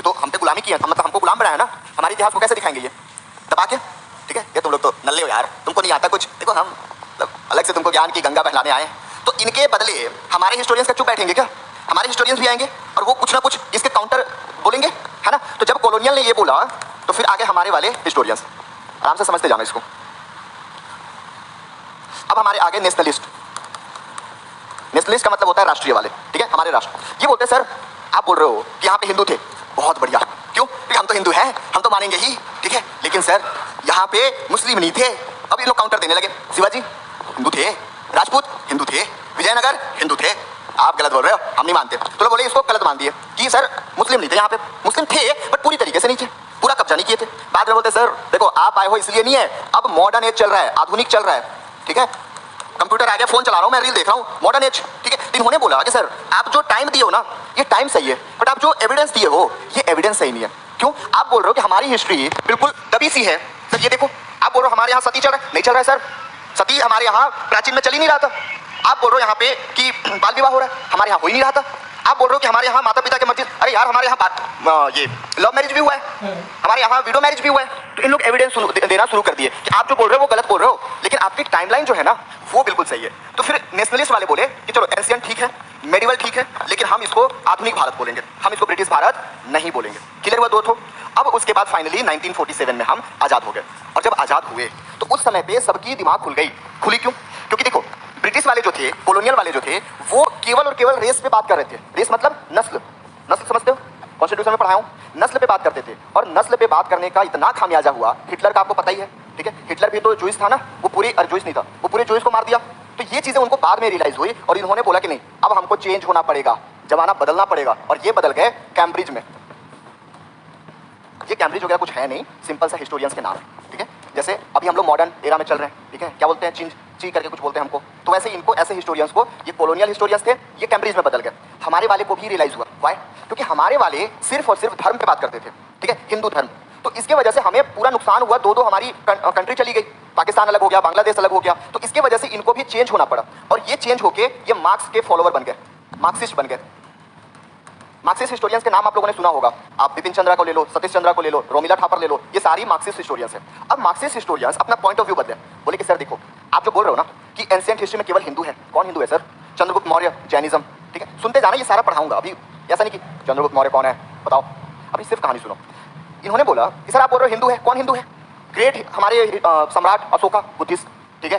तो हम पे गुलामी की है, मतलब हमको गुलाम बनाया ना, हमारे इतिहास को कैसे दिखाएंगे ये दबा के? ठीक है, ये तुम लोग तो नल्ले हो यार, तुमको नहीं आता कुछ। देखो हम अलग से तुमको ज्ञान की गंगा बहलाने आए, तो इनके बदले हमारे हिस्टोरियंस का चुप बैठेंगे क्या? हमारे हिस्टोरियंस भी आएंगे और वो कुछ ना कुछ इसके काउंटर बोलेंगे, है ना? तो जब कॉलोनियल ने ये बोला तो फिर आगे हमारे वाले हिस्टोरियंस, आराम से समझते जाना इसको। अब हमारे आगे नेशनलिस्ट। नेशनलिस्ट का मतलब होता है राष्ट्रीय वाले, ठीक है, हमारे राष्ट्र। ये बोलते हैं सर आप बोल रहे हो कि यहाँ पे हिंदू थे, बहुत बढ़िया, क्यों? क्योंकि हम तो हिंदू हैं, हम तो मानेंगे ही, ठीक है, लेकिन सर यहाँ पे मुस्लिम नहीं थे। अब ये लोग काउंटर देने लगे, शिवाजी हिंदू थे, राजपूत हिंदू थे, विजयनगर हिंदू थे, आप गलत बोल रहे हो, हम नहीं मानते। तो लोग बोले इसको गलत मान दिए कि सर मुस्लिम नहीं थे यहाँ पे, मुस्लिम थे बट पूरी तरीके से नहीं थे, पूरा कब्जा नहीं किए थे। बाद में बोलते सर देखो आप आए हो इसलिए नहीं है, अब मॉडर्न एज चल रहा है, आधुनिक चल रहा है, ठीक है, कंप्यूटर आ गया, फोन चला रहा हूं मैं, रील देख रहा हूं, मॉडर्न एज, ठीक है। इन्होंने बोला कि सर आप जो टाइम दिए हो ना ये टाइम सही है, बट आप जो एविडेंस दिए हो ये एविडेंस सही नहीं है। क्यों? आप बोल रहे हो कि हमारी हिस्ट्री बिल्कुल दबी सी है। सर ये देखो, आप बोल रहे हो हमारे यहाँ सती चल रहा है, नहीं चल रहा है सर, सती हमारे यहाँ प्राचीन में चल ही नहीं रहा था। आप बोल रहे हो यहाँ पे कि बाल विवाह हो रहा है, हमारे यहाँ हो ही नहीं रहा था। आप बोल रहे हो कि हमारे यहाँ माता पिता के मस्जिद, अरे यार हमारे यहाँ ये लव मैरिज भी हुआ है, हमारे यहाँ विडो मैरिज भी हुआ है। तो इन लोग एविडेंस देना शुरू कर दिए कि आप जो बोल रहे हो वो गलत बोल रहे हो, लेकिन आपकी टाइमलाइन जो है ना वो बिल्कुल सही है। तो फिर नेशनलिस्ट वाले बोले कि चलो एंशिएंट ठीक है, मेडिवल ठीक है, लेकिन हम इसको आधुनिक भारत बोलेंगे, हम इसको ब्रिटिश भारत नहीं बोलेंगे। क्लियर हुआ दो ठो। अब उसके बाद फाइनली 1947 में हम आजाद हो गए, और जब आजाद हुए तो उस समय पे सबकी दिमाग खुल गई। खुली क्यों? क्योंकि देखो ब्रिटिश वाले जो थे, कॉलोनियल वाले जो थे, वो केवल और केवल रेस पे बात कर रहे थे। रेस मतलब नस्ल, नस्ल समझते हो, कॉन्स्टिट्यूशन में पढ़ाया हूं, नस्ल पे बात करते थे। और नस्ल पे बात करने का इतना खामियाजा हुआ, हिटलर का आपको पता ही है, ठीक है, हिटलर भी तो जूइश था ना, वो पूरी जूइश नहीं था, वो पूरे जूइश को मार दिया। तो ये चीजें उनको बाद में रियलाइज हुई और इन्होंने बोला कि नहीं अब हमको चेंज होना पड़ेगा, जमाना बदलना पड़ेगा, और ये बदल गए कैम्ब्रिज में। ये कैम्ब्रिज वगैरह कुछ है नहीं, सिंपल सा हिस्टोरियंस के नाम, ठीक है। जैसे अभी हम लोग मॉडर्न एरा में चल रहे हैं, ठीक है, क्या बोलते हैं, चिंज ची करके कुछ बोलते हैं हमको, तो वैसे इनको ऐसे हिस्टोरियंस को, ये कॉलोनियल हिस्टोरियंस थे, ये कैम्ब्रिज में बदल गए। हमारे वाले को भी रियलाइज हुआ, व्हाई? क्योंकि हमारे वाले सिर्फ और सिर्फ धर्म पे बात करते थे, ठीक है, हिंदू धर्म। तो इसके वजह से हमें पूरा नुकसान हुआ, दो हमारी कंट्री चली गई, पाकिस्तान अलग हो गया, बांग्लादेश अलग हो गया। तो इसके वजह से इनको भी चेंज होना पड़ा, और ये चेंज होके ये मार्क्स के फॉलोअर बन गए, मार्क्सिस्ट बन गए। मार्क्सिस्ट हिस्टोरियंस के नाम आप लोगों ने सुना होगा, आप बिपिन चंद्रा को ले लो, सतीश चंद्रा को ले लो, रोमिला थापर ले लो, ये सारी मार्क्सिस्ट हिस्टोरियंस है। अब मार्क्सिस्ट हिस्टोरियंस अपना पॉइंट ऑफ व्यू बदले, बोले कि सर देखो आप जो बोल रहे हो ना कि एंशिएंट हिस्ट्री में केवल हिंदू है, कौन हिंदू है सर? चंद्रगुप्त मौर्य, जैनिज्म, ठीक है, सुनते जाना, ये सारा पढ़ाऊंगा अभी, ऐसा नहीं कि चंद्रगुप्त मौर्य कौन है बताओ, अभी सिर्फ कहानी सुनो। इन्होंने बोला कि सर आप बोल रहे हो हिंदू है, कौन हिंदू है? ग्रेट हमारे सम्राट अशोका, बुद्धिस्ट, ठीक है,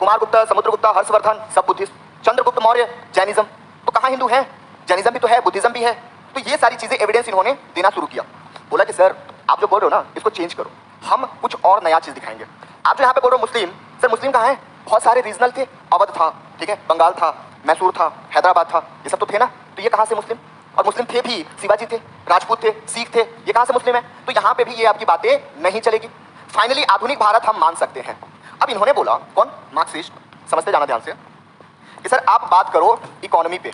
कुमार गुप्ता, समुद्रगुप्ता, हर्षवर्धन, सब बुद्धिस्ट, चंद्रगुप्त मौर्य जैनिज्म, तो कहाँ हिंदू है? जैनिज्म भी तो है, बुद्धिज्म भी है। तो ये सारी चीजें एविडेंस इन्होंने देना शुरू किया। बोला कि सर आप जो बोल रहे हो ना इसको चेंज करो, हम कुछ और नया चीज दिखाएंगे। आप जो यहाँ पे बोल रहे हो मुस्लिम, सर मुस्लिम कहाँ है? बहुत सारे रीजनल थे, अवध था, ठीक है, बंगाल था, मैसूर था, हैदराबाद था, ये सब तो थे ना, तो ये कहाँ से मुस्लिम? और मुस्लिम थे भी, शिवाजी थे, राजपूत थे, सिख थे, ये कहाँ से मुस्लिम है? तो यहाँ पे भी ये आपकी बातें नहीं चलेगी। फाइनली आधुनिक भारत हम मान सकते हैं। अब इन्होंने बोला, कौन? मार्क्सिस्ट, समझते जाना ध्यान से, कि सर आप बात करो इकोनॉमी पे,